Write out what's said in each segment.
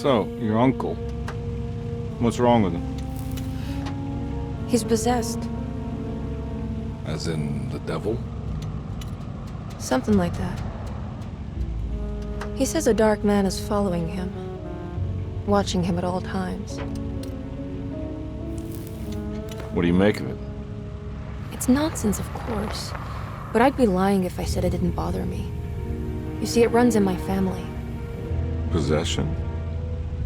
So, your uncle. What's wrong with him? He's possessed. As in the devil? Something like that. He says a dark man is following him, watching him at all times. What do you make of it? It's nonsense, of course, but I'd be lying if I said it didn't bother me. You see, it runs in my family. Possession?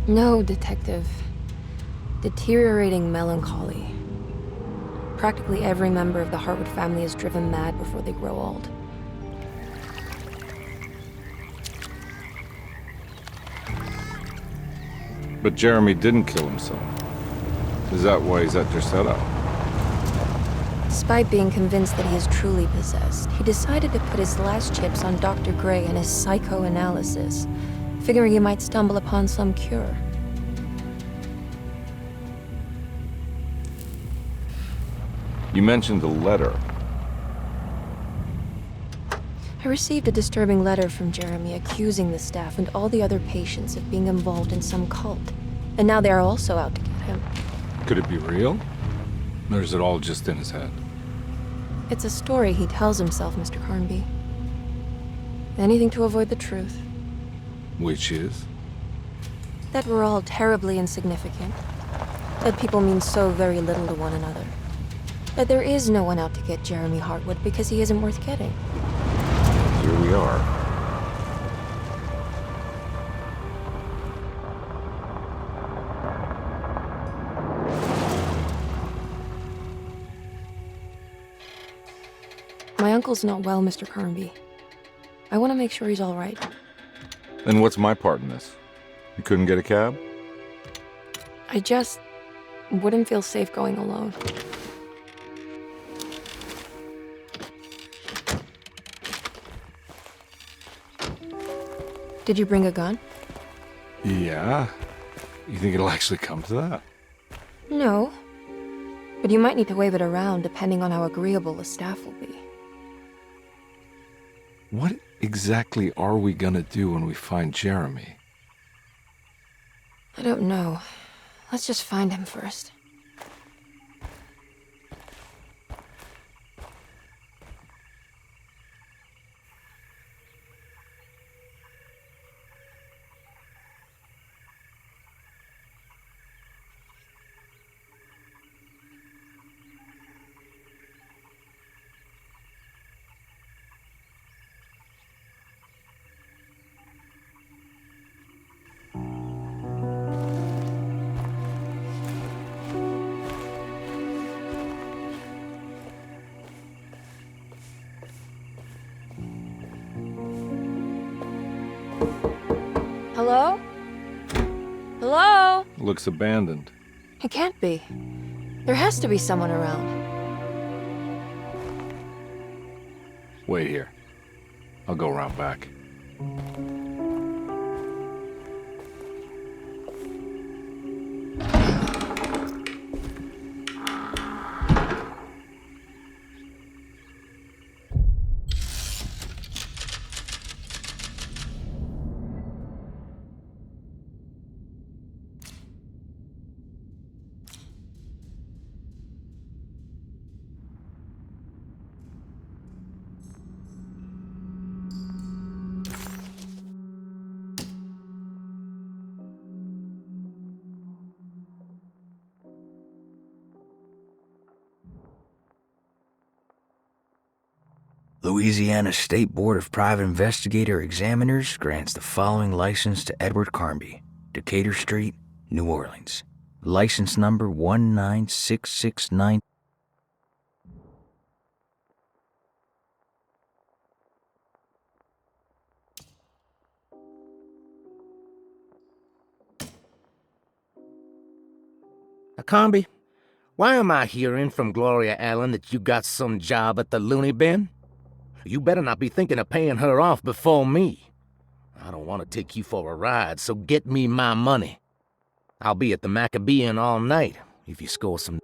No, Detective. Deteriorating melancholy. Practically every member of the Hartwood family is driven mad before they grow old. But Jeremy didn't kill himself. Is that why he's at your setup? Despite being convinced that he is truly possessed, he decided to put his last chips on Dr. Gray and his psychoanalysis, figuring he might stumble upon some cure. You mentioned a letter. I received a disturbing letter from Jeremy accusing the staff and all the other patients of being involved in some cult. And now they are also out to get him. Could it be real? Or is it all just in his head? It's a story he tells himself, Mr. Carnby. Anything to avoid the truth. Which is? That we're all terribly insignificant. That people mean so very little to one another. That there is no one out to get Jeremy Hartwood because he isn't worth getting. Here we are. My uncle's not well, Mr. Carnby. I want to make sure he's all right. Then what's my part in this? You couldn't get a cab? I just wouldn't feel safe going alone. Did you bring a gun? Yeah. You think it'll actually come to that? No. But you might need to wave it around depending on how agreeable the staff will be. What exactly are we gonna do when we find Jeremy? I don't know. Let's just find him first. Hello? Hello? Looks abandoned. It can't be. There has to be someone around. Wait here. I'll go around back. Louisiana State Board of Private Investigator Examiners grants the following license to Edward Carnby, Decatur Street, New Orleans. License number 19669. Combi, why am I hearing from Gloria Allen that you got some job at the loony bin? You better not be thinking of paying her off before me. I don't want to take you for a ride, so get me my money. I'll be at the Maccabean all night if you score some.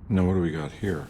Now what do we got here?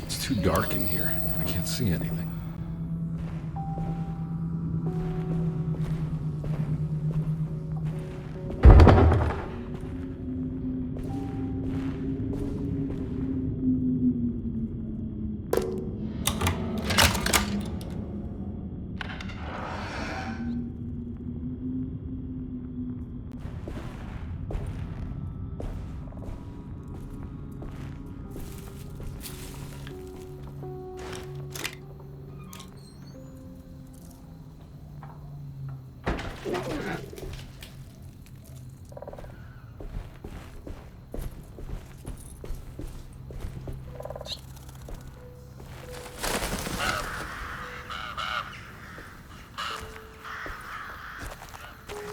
It's too dark in here. I can't see anything.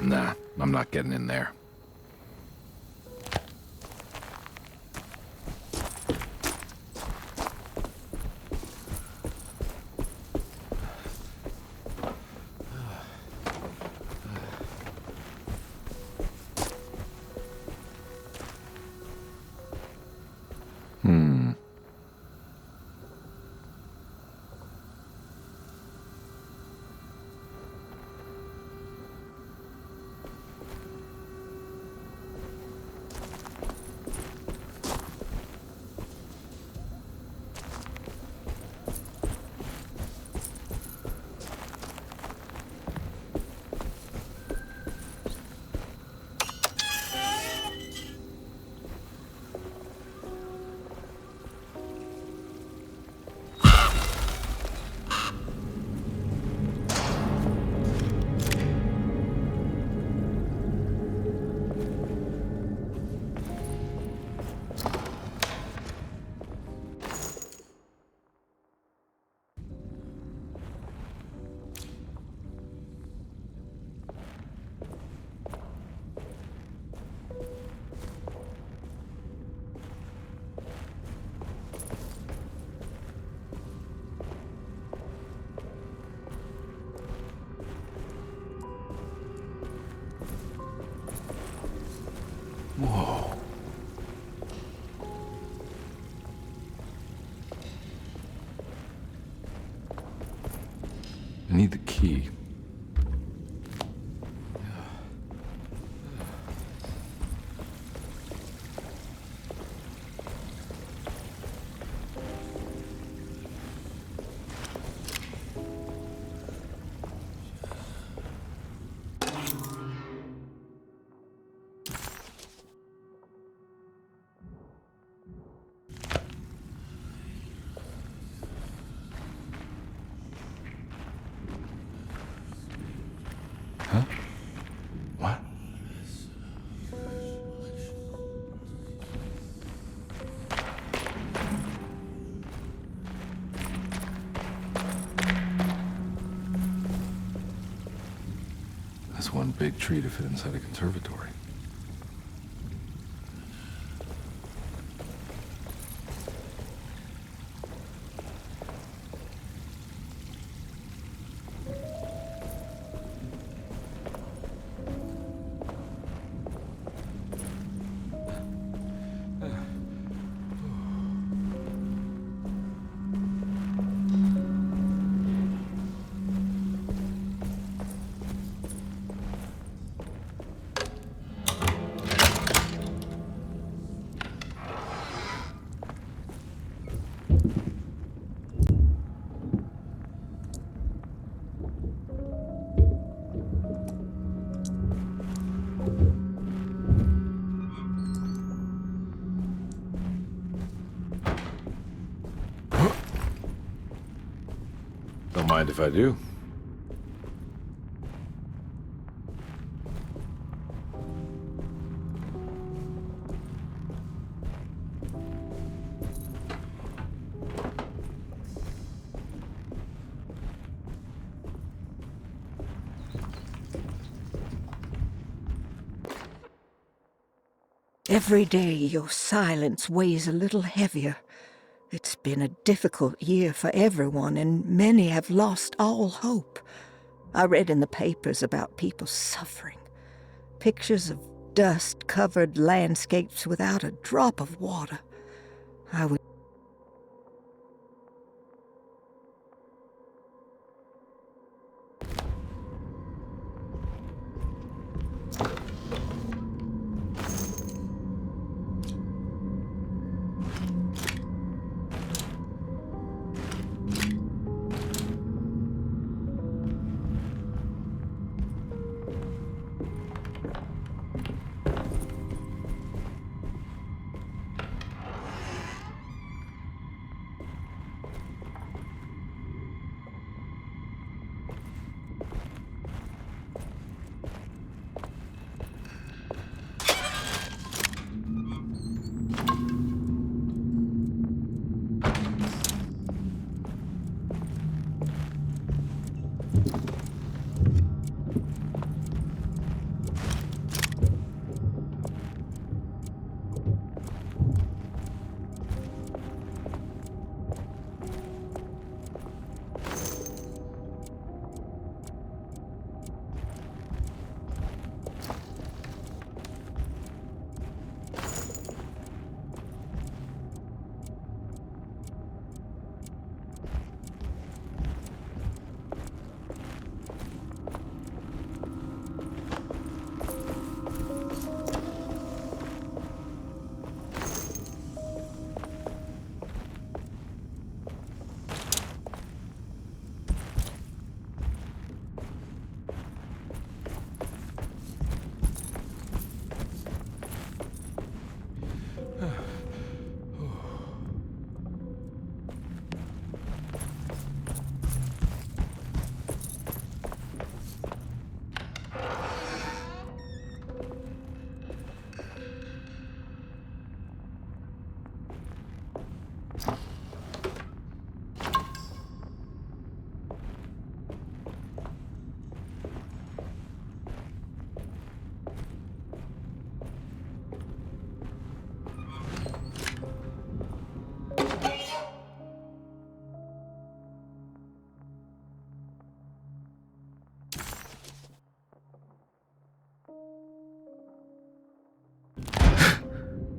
Nah, I'm not getting in there. Whoa. I need the key. What? That's one big tree to fit inside a conservatory. Don't mind if I do. Every day your silence weighs a little heavier. It's been a difficult year for everyone, and many have lost all hope. I read in the papers about people suffering. Pictures of dust-covered landscapes without a drop of water. I would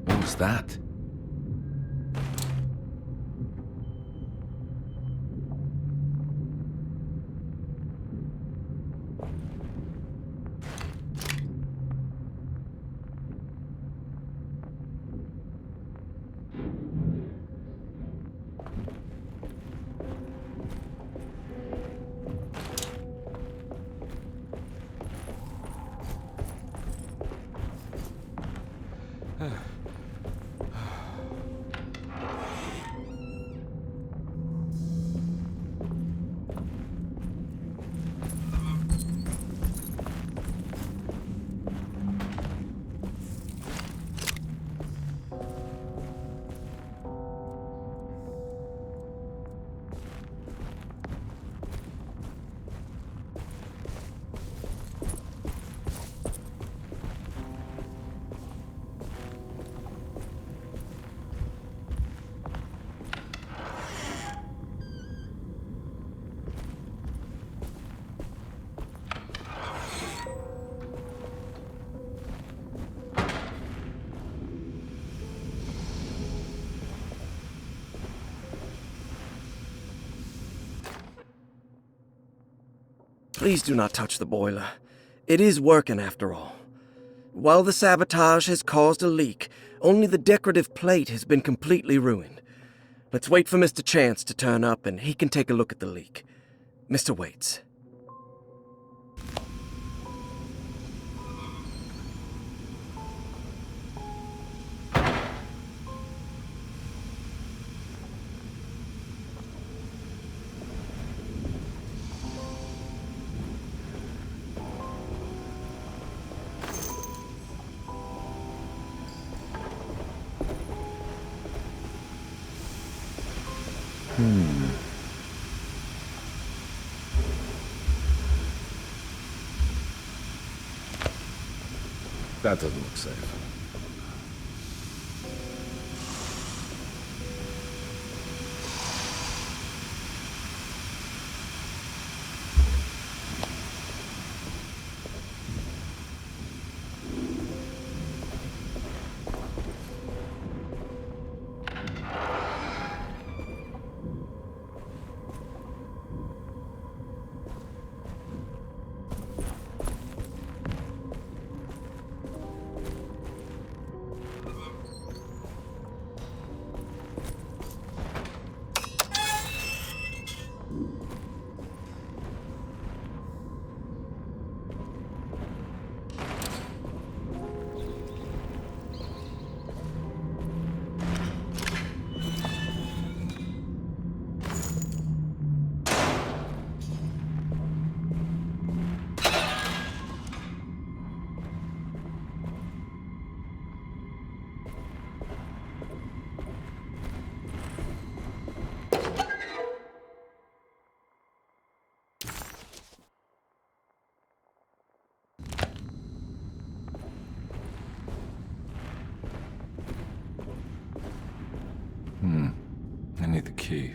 What was that? Please do not touch the boiler. It is working after all. While the sabotage has caused a leak, only the decorative plate has been completely ruined. Let's wait for Mr. Chance to turn up and he can take a look at the leak. Mr. Waits. That doesn't look safe. I need the key.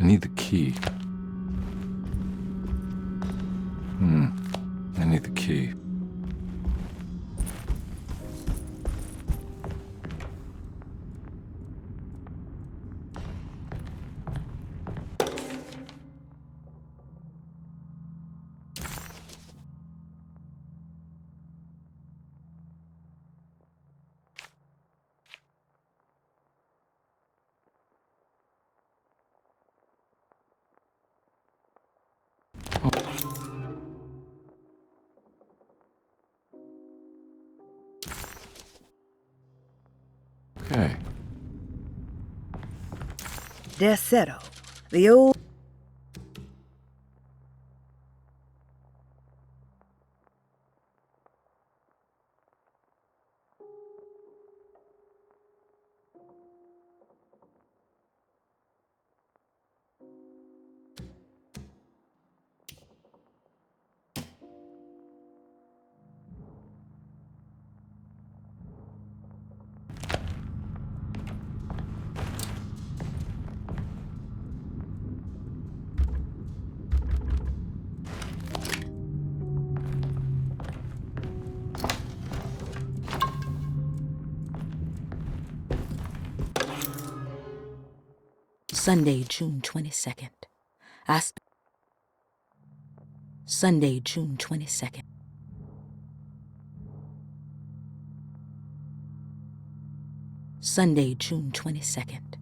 I need the key. I need the key. Okay. Desetto, the old... Sunday, June 22nd. Sunday, June 22nd. Sunday, June 22nd.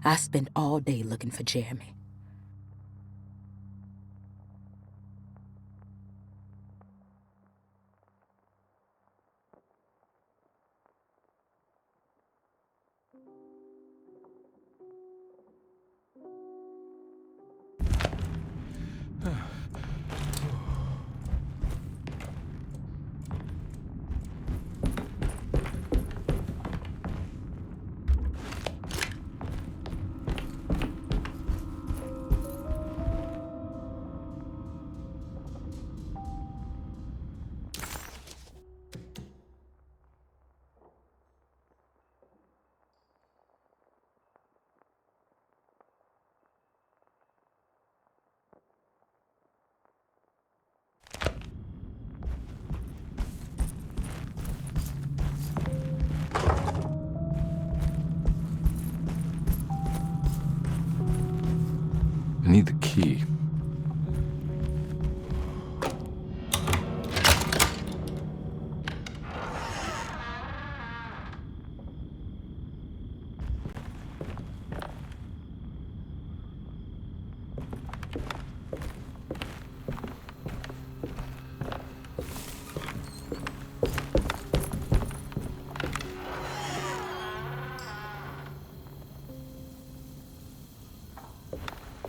I spent all day looking for Jeremy. I need the key.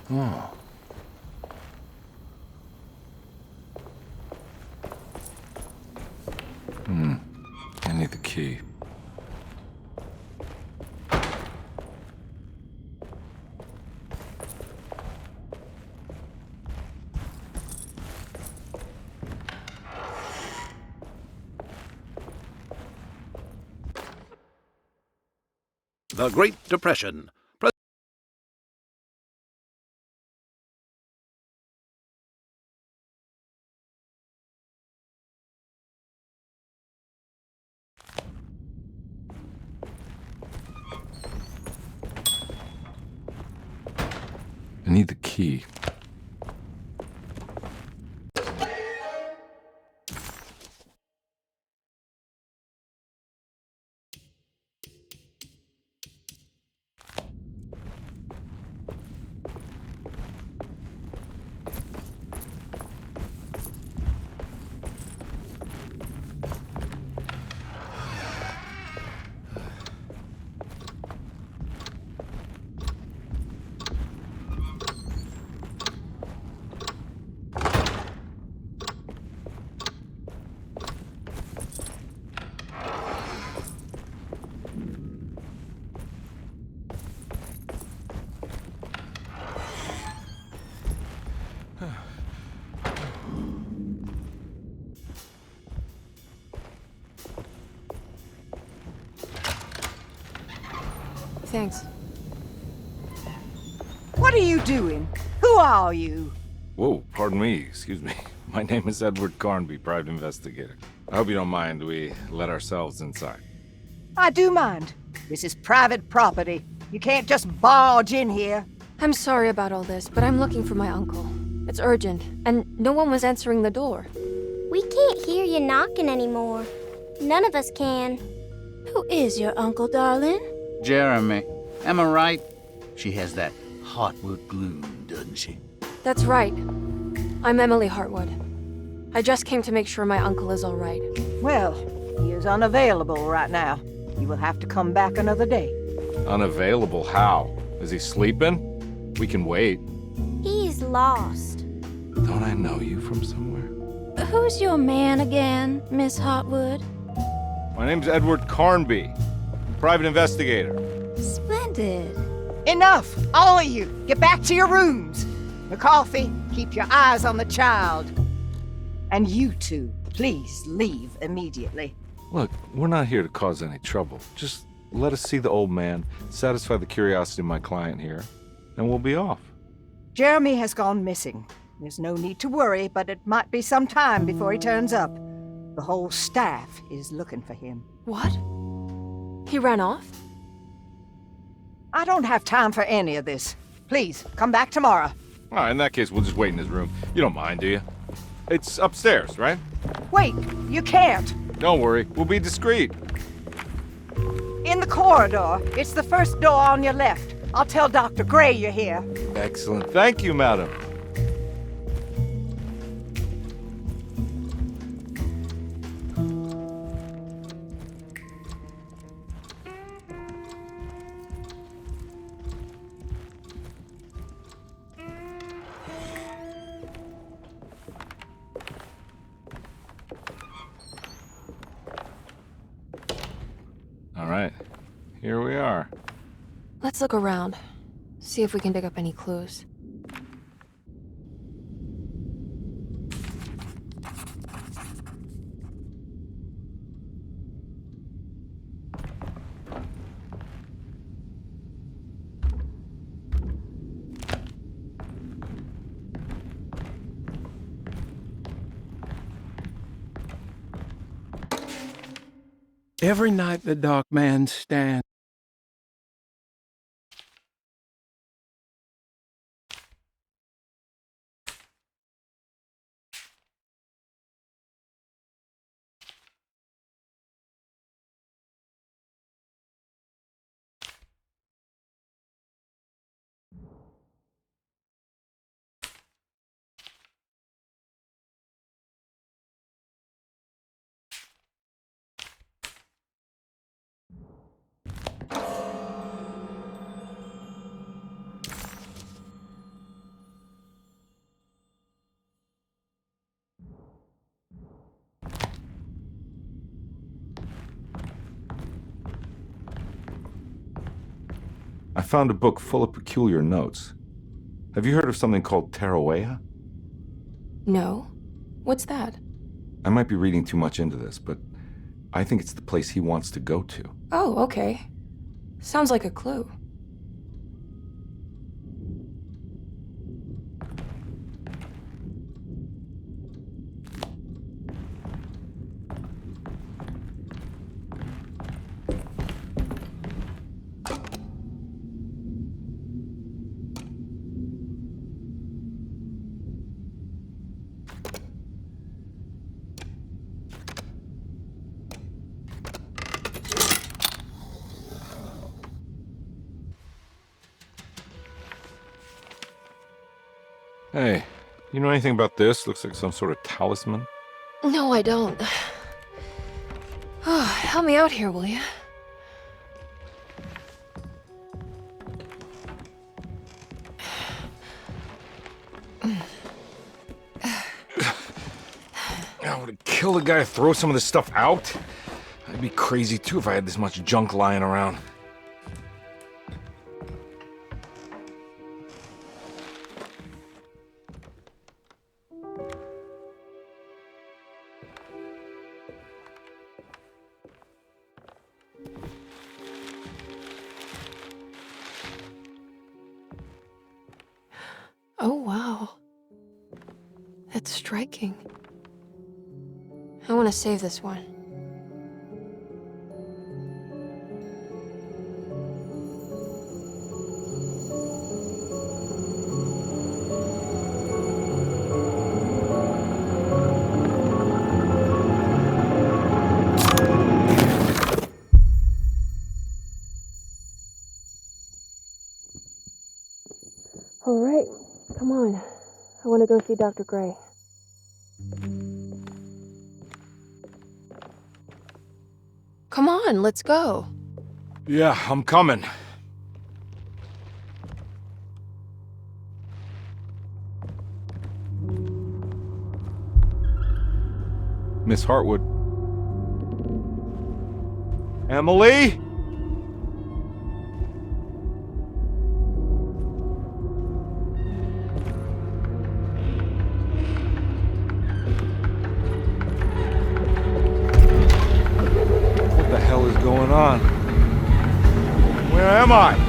Oh. I need the key. The Great Depression. I need the key. Thanks. What are you doing? Who are you? Whoa, pardon me, excuse me. My name is Edward Carnby, private investigator. I hope you don't mind we let ourselves inside. I do mind. This is private property. You can't just barge in here. I'm sorry about all this, but I'm looking for my uncle. It's urgent, and no one was answering the door. We can't hear you knocking anymore. None of us can. Who is your uncle, darling? Jeremy. Am I right? She has that Hartwood gloom, doesn't she? That's right. I'm Emily Hartwood. I just came to make sure my uncle is all right. Well, he is unavailable right now. You will have to come back another day. Unavailable how? Is he sleeping? We can wait. He's lost. Don't I know you from somewhere? Who's your man again, Miss Hartwood? My name's Edward Carnby, private investigator. Splendid. Enough! All of you! Get back to your rooms! McCarthy, keep your eyes on the child. And you two, please leave immediately. Look, we're not here to cause any trouble. Just let us see the old man, satisfy the curiosity of my client here, and we'll be off. Jeremy has gone missing. There's no need to worry, but it might be some time before he turns up. The whole staff is looking for him. What? He ran off? I don't have time for any of this. Please, come back tomorrow. All right, in that case, we'll just wait in his room. You don't mind, do you? It's upstairs, right? Wait, you can't. Don't worry, we'll be discreet. In the corridor. It's the first door on your left. I'll tell Dr. Gray you're here. Excellent. Thank you, madam. All right, here we are. Let's look around. See if we can dig up any clues. Every night the dark man stands. I found a book full of peculiar notes. Have you heard of something called Tarawea? No? What's that? I might be reading too much into this, but I think it's the place he wants to go to. Oh, okay. Sounds like a clue. Hey, you know anything about this? Looks like some sort of talisman. No, I don't. Oh, help me out here, will you? I would kill the guy to throw some of this stuff out. I'd be crazy too if I had this much junk lying around. Oh, wow. That's striking. I want to save this one. All right, come on. I want to go see Dr. Gray. Come on, let's go. Yeah, I'm coming. Miss Hartwood. Emily? What the hell is going on? Where am I?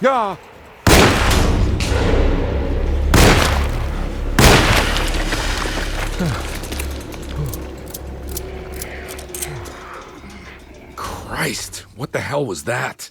Yeah. Christ, what the hell was that?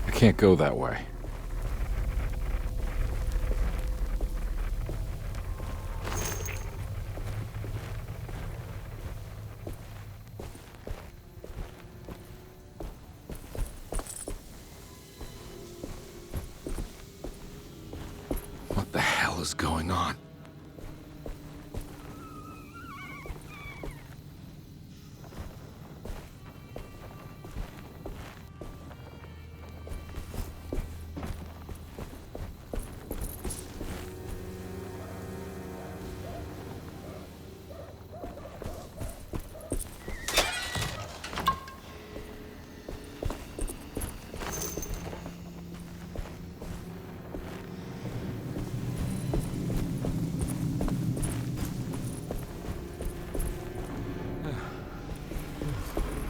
I can't go that way. What the hell is going on?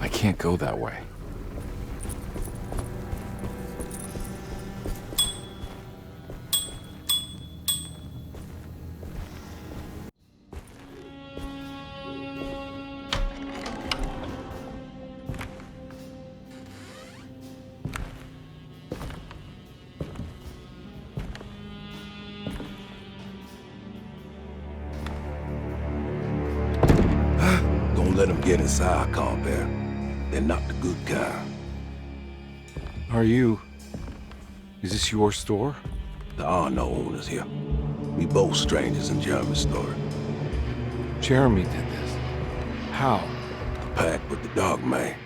I can't go that way. Don't let them get inside, compare. They're not the good kind. Are you... Is this your store? There are no owners here. We both strangers in Jeremy's story. Jeremy did this. How? The pact with the dog man.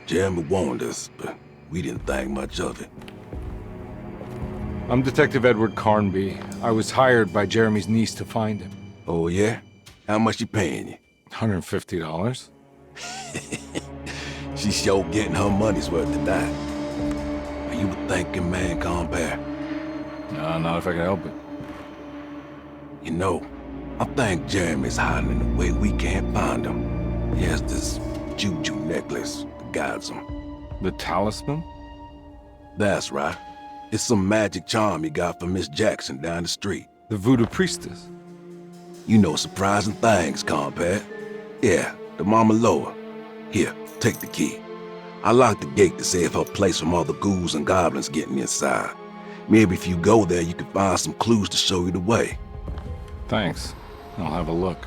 Jeremy warned us, but we didn't think much of it. I'm Detective Edward Carnby. I was hired by Jeremy's niece to find him. Oh, yeah? How much she paying you? $150. She's sure getting her money's worth tonight. Are you a thinking man, compare? No, not if I can help it. You know, I think Jeremy's hiding in a way we can't find him. He has this juju necklace that guides him. The talisman? That's right. It's some magic charm he got from Miss Jackson down the street. The voodoo priestess? You know surprising things, compare. Yeah, the Mama Loa. Here, take the key. I locked the gate to save her place from all the ghouls and goblins getting inside. Maybe if you go there, you can find some clues to show you the way. Thanks. I'll have a look.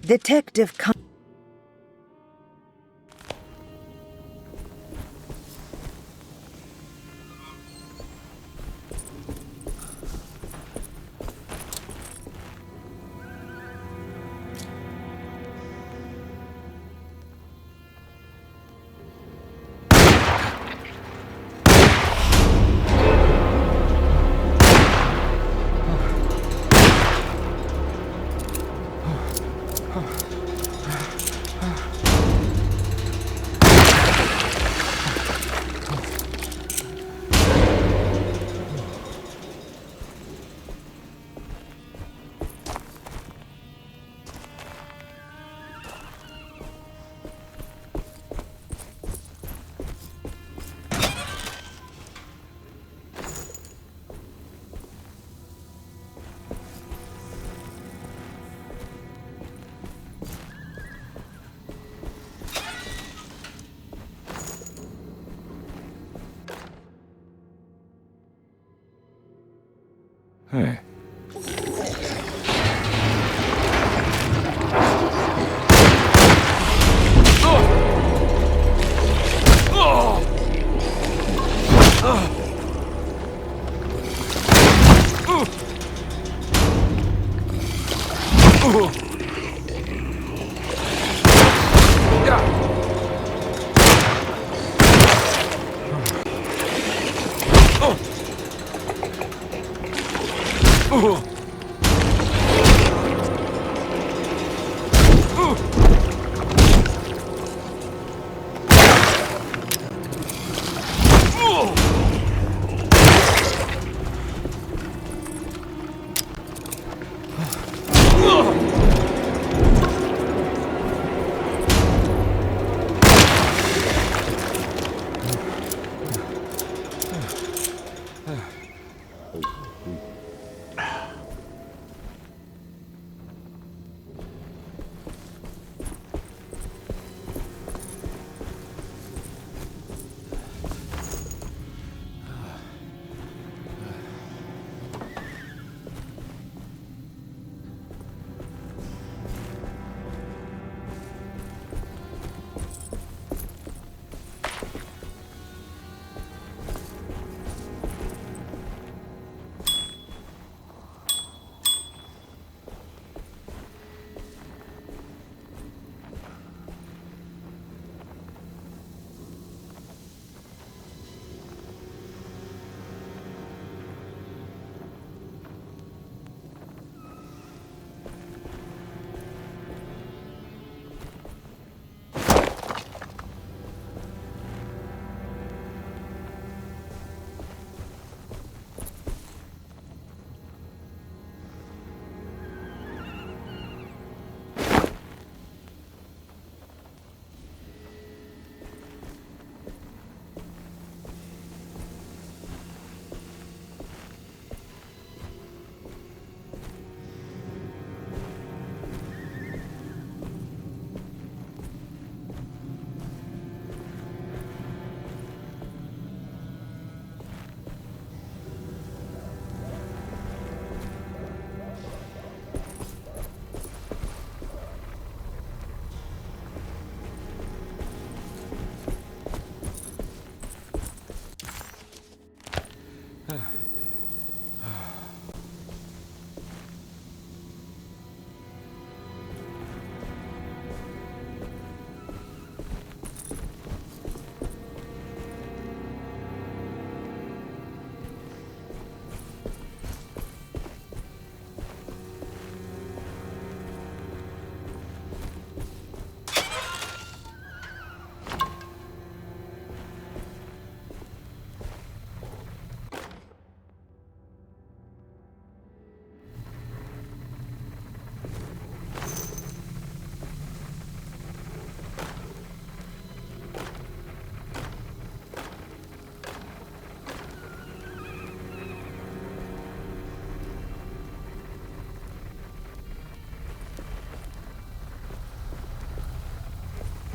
Detective Hey.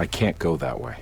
I can't go that way.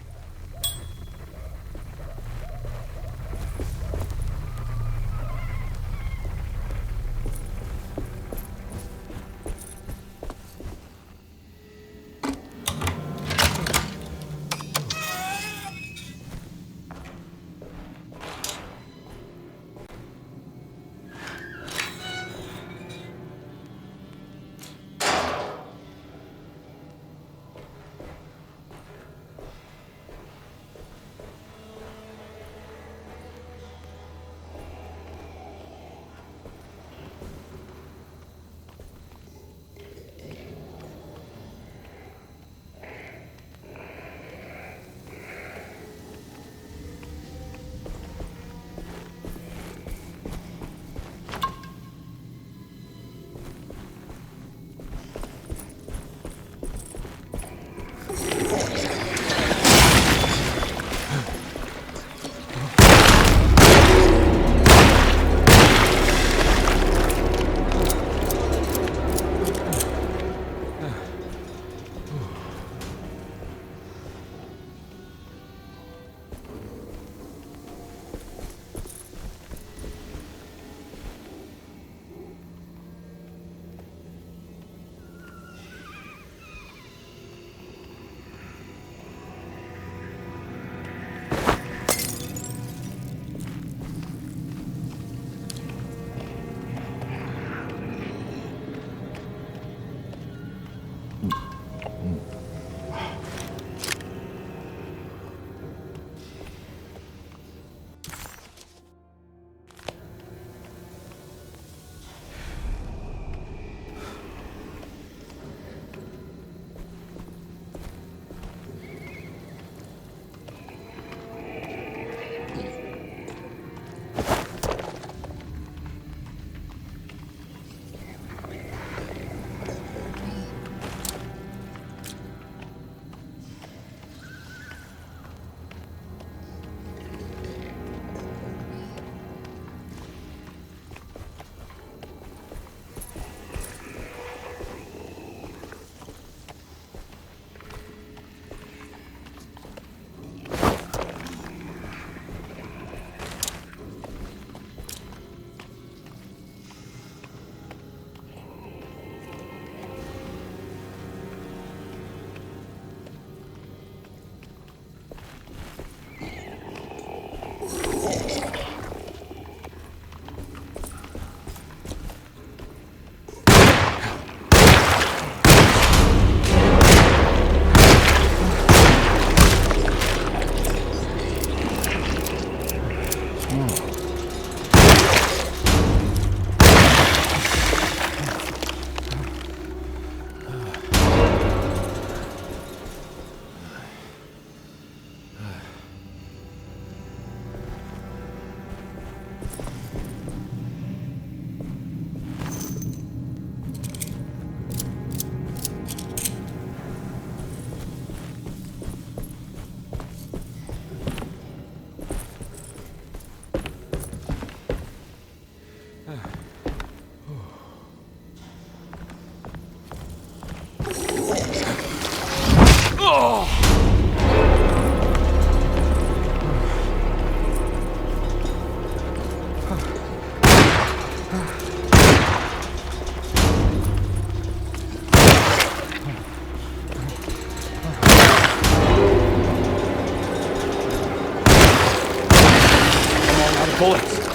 bullets!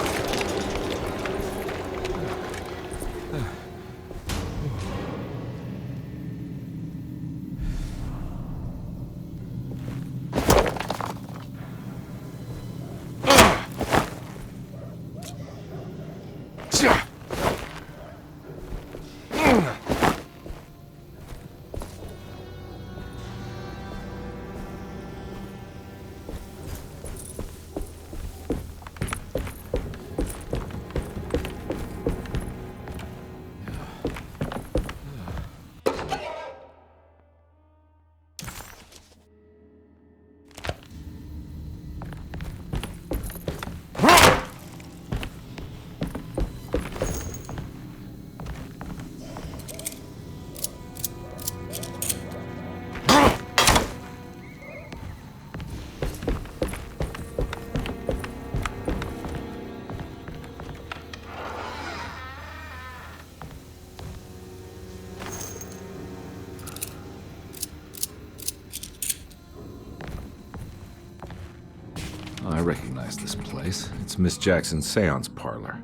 I recognize this place. It's Miss Jackson's seance parlor.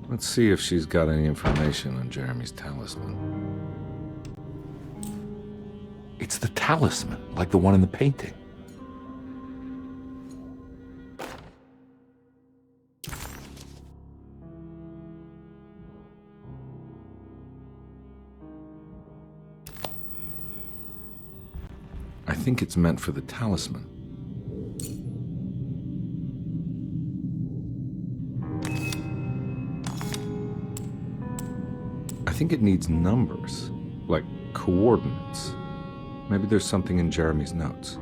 Let's see if she's got any information on Jeremy's talisman. It's the talisman, like the one in the painting. I think it's meant for the talisman. I think it needs numbers, like coordinates. Maybe there's something in Jeremy's notes.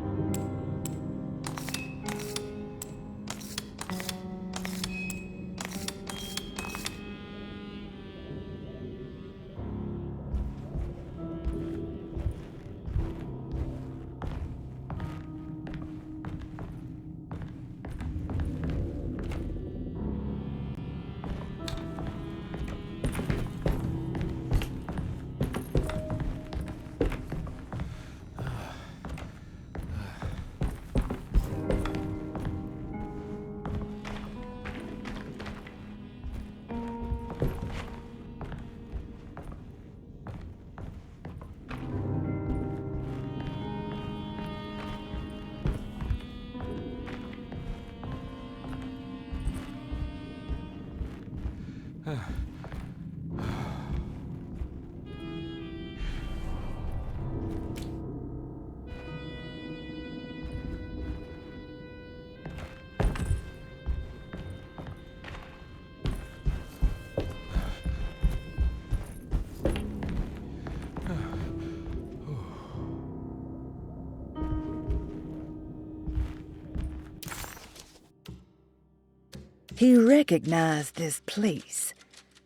He recognized this place.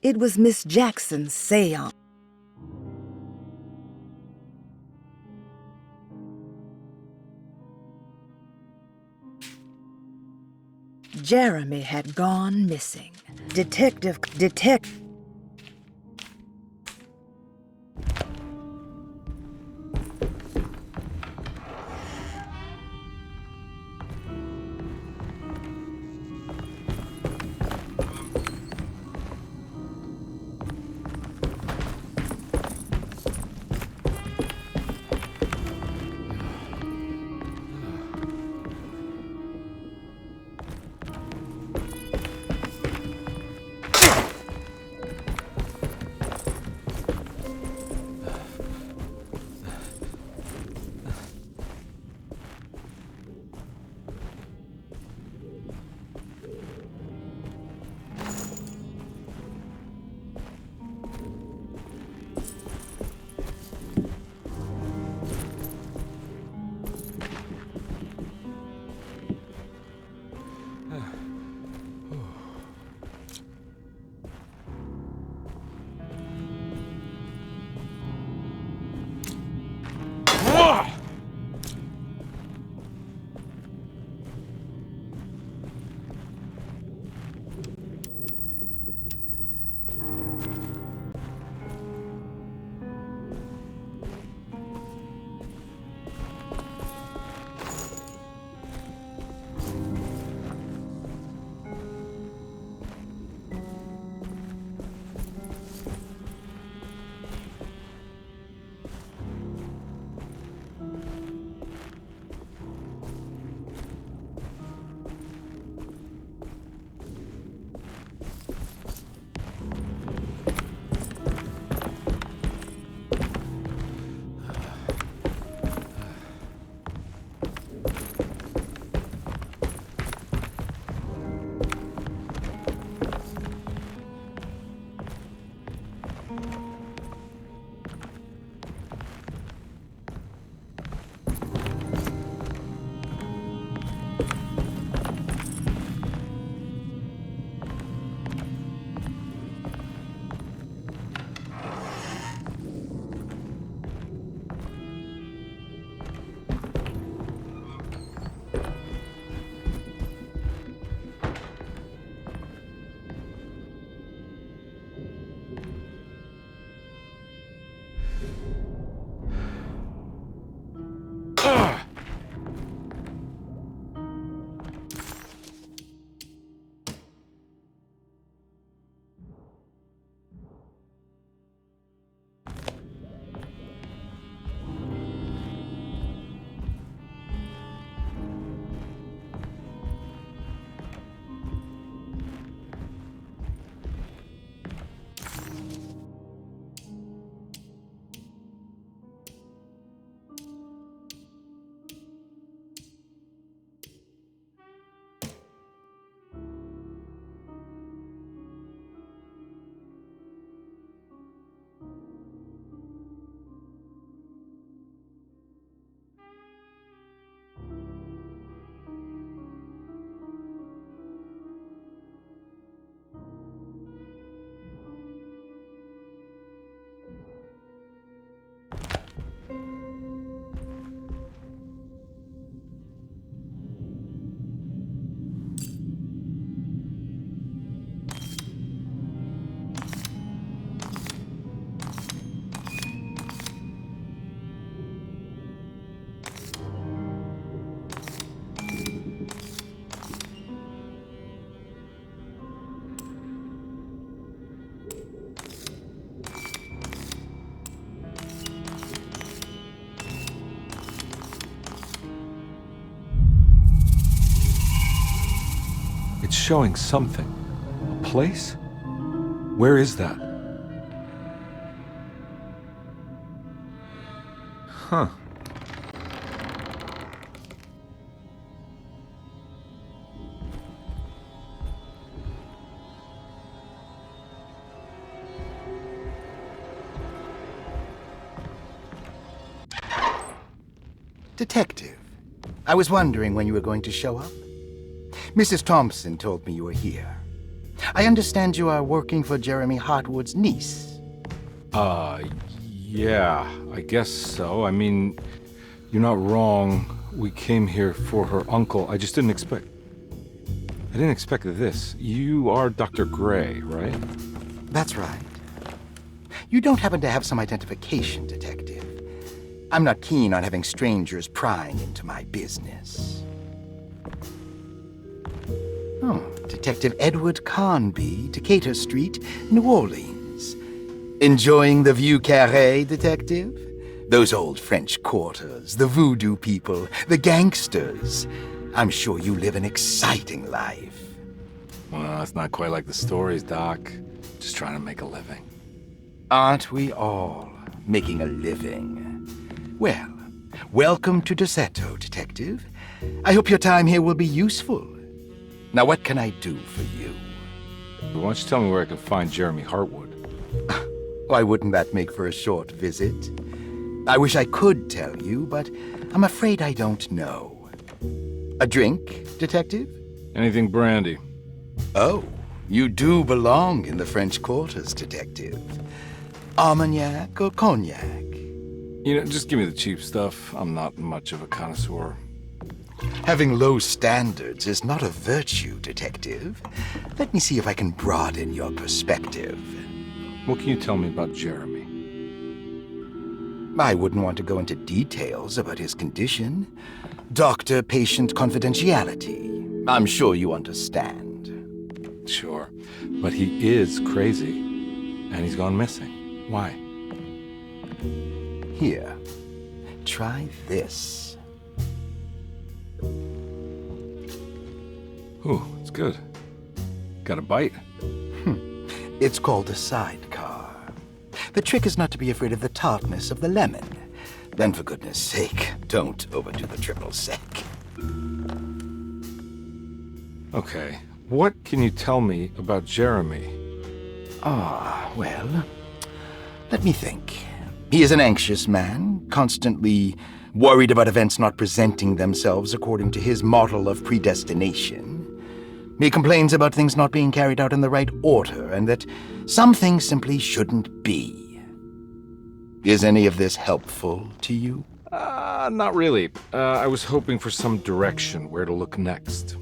It was Miss Jackson's seance. Jeremy had gone missing. Detective. showing something. A place? Where is that? Huh. Detective, I was wondering when you were going to show up. Mrs. Thompson told me you were here. I understand you are working for Jeremy Hartwood's niece. Yeah, I guess so. I mean, you're not wrong. We came here for her uncle. I just didn't expect... I didn't expect this. You are Dr. Gray, right? That's right. You don't happen to have some identification, Detective. I'm not keen on having strangers prying into my business. Oh, Detective Edward Carnby, Decatur Street, New Orleans. Enjoying the Vieux Carré, Detective? Those old French quarters, the voodoo people, the gangsters. I'm sure you live an exciting life. Well, it's not quite like the stories, Doc. Just trying to make a living. Aren't we all making a living? Well, welcome to Deseto, Detective. I hope your time here will be useful. Now, what can I do for you? Why don't you tell me where I can find Jeremy Hartwood? Why wouldn't that make for a short visit? I wish I could tell you, but I'm afraid I don't know. A drink, Detective? Anything brandy. Oh, you do belong in the French quarters, Detective. Armagnac or cognac? You know, just give me the cheap stuff. I'm not much of a connoisseur. Having low standards is not a virtue, Detective. Let me see if I can broaden your perspective. What can you tell me about Jeremy? I wouldn't want to go into details about his condition. Doctor-patient confidentiality. I'm sure you understand. Sure, but he is crazy, and he's gone missing. Why? Here, try this. Ooh, it's good. Got a bite? It's called a sidecar. The trick is not to be afraid of the tartness of the lemon. Then, for goodness sake, don't overdo the triple sec. Okay, what can you tell me about Jeremy? Well, let me think. He is an anxious man, constantly worried about events not presenting themselves according to his model of predestination. He complains about things not being carried out in the right order, and that some things simply shouldn't be. Is any of this helpful to you? Not really. I was hoping for some direction where to look next.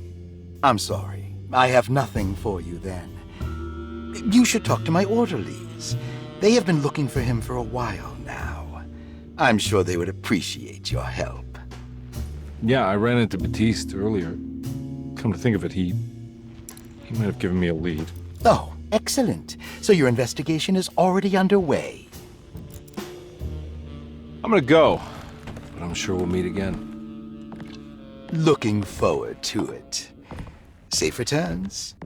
I'm sorry. I have nothing for you then. You should talk to my orderlies. They have been looking for him for a while now. I'm sure they would appreciate your help. Yeah, I ran into Batiste earlier. Come to think of it, he might have given me a lead. Oh, excellent. So your investigation is already underway. I'm gonna go, but I'm sure we'll meet again. Looking forward to it. Safe returns.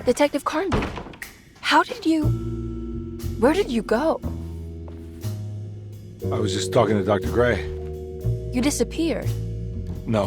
Detective Carnby, where did you go? I was just talking to Dr. Gray. You disappeared.